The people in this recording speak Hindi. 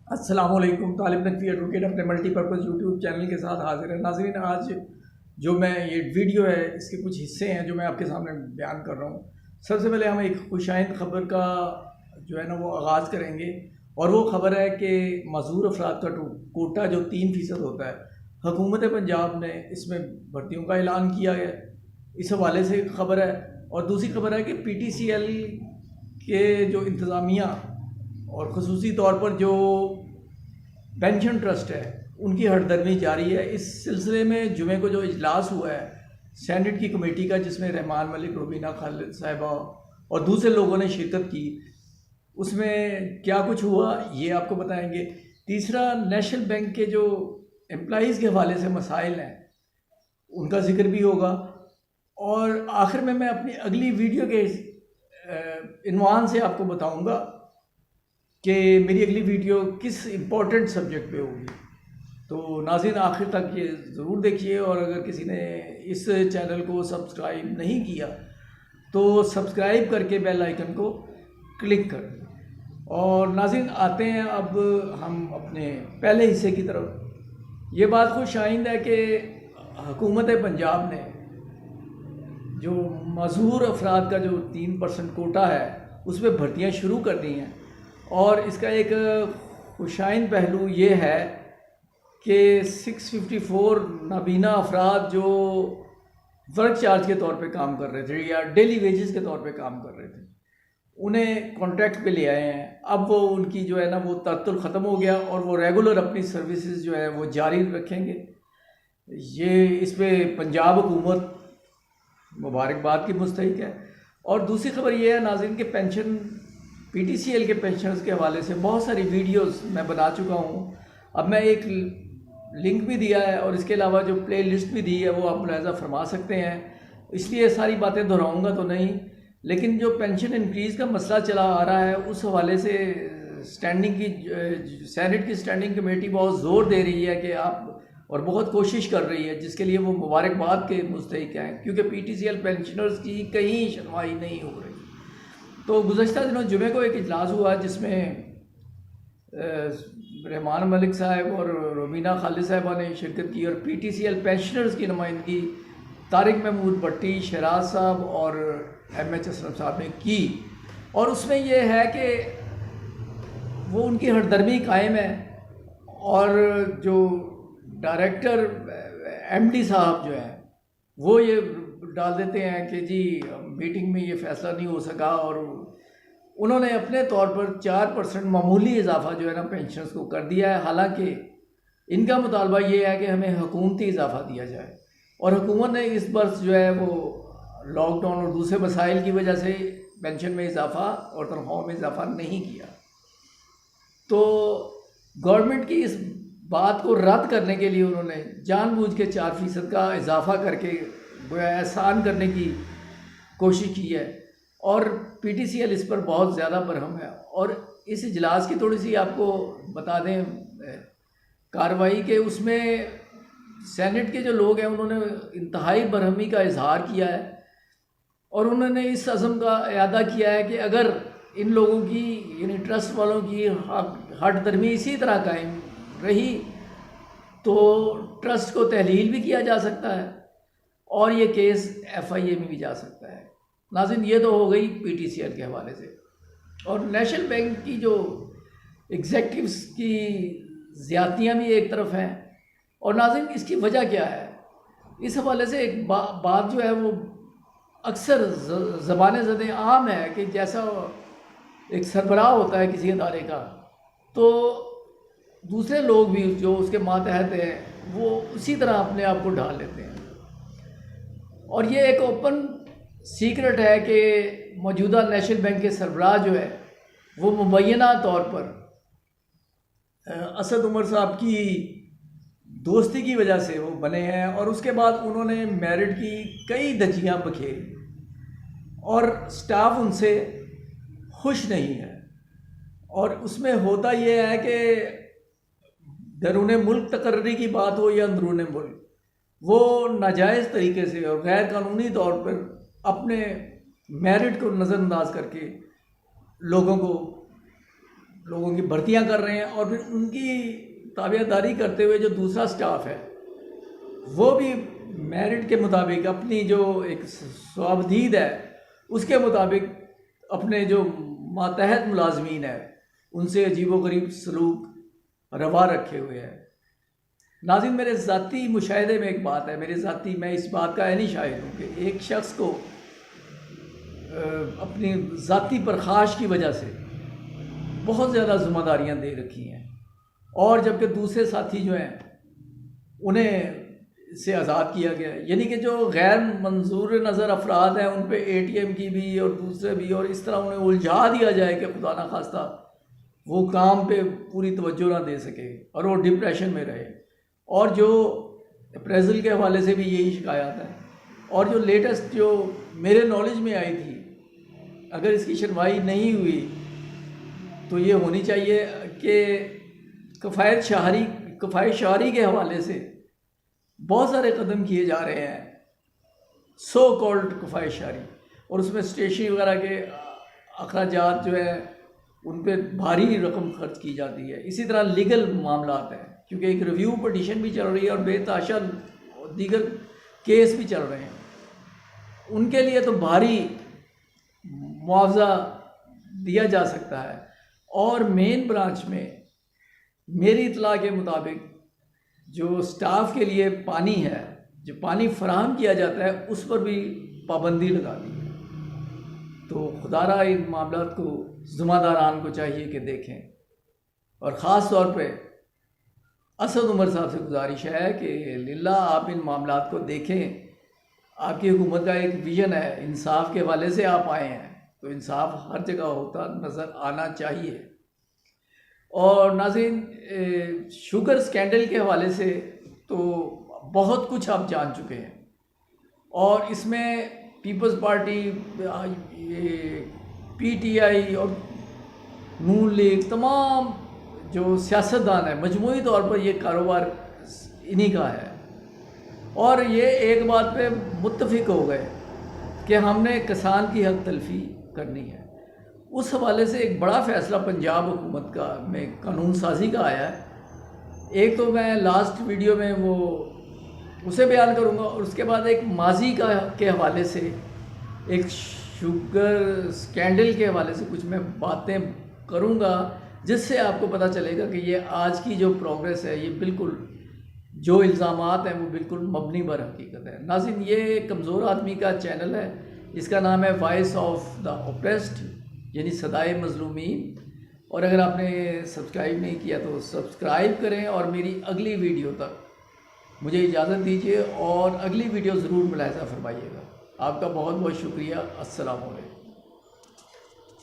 अस्सलामुअलैकुम। तालिब नकवी एडवोकेट अपने मल्टीपर्पज़ यूट्यूब चैनल के साथ हाजिर है। नाज़रीन, आज जो मैं ये वीडियो है इसके कुछ हिस्से हैं जो मैं आपके सामने बयान कर रहा हूँ। सबसे पहले हम एक खुशाइंद ख़बर का जो है ना वो आगाज़ करेंगे, और वो ख़बर है कि मज़दूर अफराद का कोटा जो 3% होता है, हुकूमत पंजाब ने इसमें भर्तियों का ऐलान किया है। इस हवाले से ख़बर है। और दूसरी ख़बर है कि PTCL के जो इंतज़ामिया और ख़ुसूसी तौर पर जो पेंशन ट्रस्ट है उनकी हड़दर्मी जारी है। इस सिलसिले में जुमे को जो इजलास हुआ है सेनेट की कमेटी का, जिसमें रहमान मलिक, रुबीना खालिद साहिबा और दूसरे लोगों ने शिरकत की, उसमें क्या कुछ हुआ ये आपको बताएंगे। तीसरा, नेशनल बैंक के जो एम्प्लॉज़ के हवाले से मसाइल हैं उनका जिक्र भी होगा। और आखिर में मैं अपनी अगली वीडियो के इन्वान से आपको बताऊंगा कि मेरी अगली वीडियो किस इम्पोर्टेंट सब्जेक्ट पे होगी। तो नाज़रीन, आखिर तक ये ज़रूर देखिए, और अगर किसी ने इस चैनल को सब्सक्राइब नहीं किया तो सब्सक्राइब करके बेल आइकन को क्लिक कर दें। और नाज़रीन, आते हैं अब हम अपने पहले हिस्से की तरफ। ये बात खुश आइंद है कि हुकूमत पंजाब ने जो मज़दूर अफराद का जो 3% कोटा है उसमें भर्तियाँ शुरू कर दी हैं। और इसका एक खुशाइन पहलू ये है कि 654 नाबीना अफराद जो वर्क चार्ज के तौर पे काम कर रहे थे या डेली वेजेस के तौर पे काम कर रहे थे, उन्हें कॉन्ट्रैक्ट पे ले आए हैं। अब वो उनकी जो है ना वो तअत्तुल ख़त्म हो गया और वो रेगुलर अपनी सर्विसेज जो है वो जारी रखेंगे। ये इस पर पंजाब हुकूमत मुबारकबाद की मुस्तहिक है। और दूसरी खबर ये है नाज़रीन के पेंशन PTCL के पेंशनर्स के हवाले से बहुत सारी वीडियोस मैं बना चुका हूँ। अब मैं एक लिंक भी दिया है और इसके अलावा जो प्ले लिस्ट भी दी है वो आप मुलाहिज़ा फरमा सकते हैं, इसलिए सारी बातें दोहराऊँगा तो नहीं। लेकिन जो पेंशन इंक्रीज़ का मसला चला आ रहा है उस हवाले से सेनेट की स्टैंडिंग कमेटी बहुत ज़ोर दे रही है कि आप, और बहुत कोशिश कर रही है, जिसके लिए वो मुबारकबाद के मुस्तहिक हैं, क्योंकि PTCL पेंशनर्स की कहीं सुनवाई नहीं हो रही। तो गुज़श्ता दिनों जुमे को एक इजलास हुआ जिसमें रहमान मलिक साहब और रुबीना खालिद साहिबा ने शिरकत की, और PTCL पेंशनर्स की नुमाइंदगी तारिक महमूद भट्टी, शहराज साहब और MH असलम साहब ने की। और उसमें यह है कि वो उनकी हरदर्मी कायम है, और जो डायरेक्टर MD साहब जो हैं वो ये डाल देते हैं कि जी मीटिंग में ये फ़ैसला नहीं हो सका, और उन्होंने अपने तौर पर 4% मामूली इजाफा जो है ना पेंशनर्स को कर दिया है। हालांकि इनका मुतालबा ये है कि हमें हुकूमती इजाफा दिया जाए, और हुकूमत ने इस बरस जो है वो लॉकडाउन और दूसरे मसाइल की वजह से पेंशन में इजाफा और तनख्वाहों में इजाफा नहीं किया। तो गवर्नमेंट की इस बात को रद्द करने के लिए उन्होंने जानबूझ के 4% का इजाफा करके गोया एहसान करने की कोशिश की है, और PTCL इस पर बहुत ज़्यादा बरहम है। और इस इजलास की थोड़ी सी आपको बता दें कार्रवाई के, उसमें सेनेट के जो लोग हैं उन्होंने इंतहाई बरहमी का इजहार किया है, और उन्होंने इस अज़म का इरादा किया है कि अगर इन लोगों की यानी ट्रस्ट वालों की हठधर्मी इसी तरह कायम रही तो ट्रस्ट को तहलील भी किया जा सकता है और ये केस FIA में भी जा सकता है। नाज़रीन, ये तो हो गई PTCL के हवाले से। और नेशनल बैंक की जो एग्जेक्टिव्स की ज़्यादतियाँ भी एक तरफ हैं, और नाज़रीन इसकी वजह क्या है, इस हवाले से एक बात जो है वो अक्सर ज़बान ज़द आम है कि जैसा एक सरबराह होता है किसी अदारे का, तो दूसरे लोग भी जो उसके मातहत हैं वो उसी तरह अपने आप को ढाल लेते हैं। और ये एक ओपन सीक्रेट है कि मौजूदा नेशनल बैंक के सरबराह जो है वो मुबैना तौर पर असद उमर साहब की दोस्ती की वजह से वो बने हैं, और उसके बाद उन्होंने मेरिट की कई धज्जियाँ बखेरी और स्टाफ उनसे खुश नहीं है। और उसमें होता यह है कि बैरून मुल्क तकर्री की बात हो या अंदरून मुल्क, वो नाजायज़ तरीके से और गैर कानूनी तौर पर अपने मेरिट को नज़रअंदाज करके लोगों को लोगों की भर्तियां कर रहे हैं और फिर उनकी ताबेदारी करते हुए जो दूसरा स्टाफ है वो भी मेरिट के मुताबिक अपनी जो एक स्वाबदीद है उसके मुताबिक अपने जो मातहत मुलाजमीन है उनसे अजीबोगरीब सलूक रवा रखे हुए हैं। नाज़रीन, मेरे ज़ाती मुशाहिदे में एक बात है, मैं इस बात का ऐनी शाहिद हूँ कि एक शख्स को अपनी ज़ाती परखाश की वजह से बहुत ज़्यादा ज़िम्मेदारियाँ दे रखी हैं और जबकि दूसरे साथी जो हैं उन्हें से आज़ाद किया गया है। यानी कि जो गैर मंजूर नज़र अफराद हैं उन पे ATM की भी और दूसरे भी, और इस तरह उन्हें उलझा दिया जाए कि खुदा ना खास्ता वो काम पे पूरी तवज्जो ना दे सके और वो डिप्रेशन में रहे। और जो अप्रेज़ल के हवाले से भी यही शिकायत है और जो लेटेस्ट जो मेरे नॉलेज में आई थी, अगर इसकी सुनवाई नहीं हुई तो ये होनी चाहिए कि कफ़ायत शहरी के हवाले से बहुत सारे कदम किए जा रहे हैं, सो कॉल्ड कफ़ायत शहरी, और उसमें स्टेशनरी वगैरह के अखराजात जो है उन पर भारी रकम खर्च की जाती है। इसी तरह लीगल मामलात हैं, क्योंकि एक रिव्यू पटिशन भी चल रही है और बेतहाशा दीगर केस भी चल रहे हैं, उनके लिए तो भारी मुआवजा दिया जा सकता है। और मेन ब्रांच में मेरी इतला के मुताबिक जो स्टाफ के लिए पानी है, जो पानी फराहम किया जाता है, उस पर भी पाबंदी लगा दी है। तो खुदारा इन मामलात को ज़िम्मेदारान को चाहिए कि देखें, और ख़ास तौर पे असद उमर साहब से गुजारिश है कि लिल्ला आप इन मामलात को देखें। आपकी हुकूमत का एक विज़न है, इंसाफ के हवाले से आप आए हैं, तो इंसाफ हर जगह होता नज़र आना चाहिए। और नाज़रीन, शुगर स्कैंडल के हवाले से तो बहुत कुछ आप जान चुके हैं, और इसमें पीपल्स पार्टी, PTI और नून लीग, तमाम जो सियासतदान है, मजमूई तौर पर ये कारोबार इन्हीं का है। और ये एक बात पे मुत्तफिक हो गए कि हमने किसान की हक तलफी करनी है। उस हवाले से एक बड़ा फ़ैसला पंजाब हुकूमत का में कानून साजी का आया है। एक तो मैं लास्ट वीडियो में वो उसे बयान करूँगा, और उसके बाद एक माजी का के हवाले से, एक शुगर स्कैंडल के हवाले से कुछ मैं बातें करूँगा, जिससे आपको पता चलेगा कि ये आज की जो प्रोग्रेस है, ये बिल्कुल जो इल्ज़ामात हैं वो बिल्कुल मबनी बर हकीकत है। नाज़रीन, ये कमज़ोर आदमी का चैनल है, इसका नाम है वॉइस ऑफ द ओप्रेस्ड, यानी सदाए मज़लूमीन। और अगर आपने सब्सक्राइब नहीं किया तो सब्सक्राइब करें, और मेरी अगली वीडियो तक मुझे इजाज़त दीजिए और अगली वीडियो ज़रूर मुलाहिज़ा फरमाइएगा। आपका बहुत बहुत शुक्रिया। अस्सलाम वालेकुम।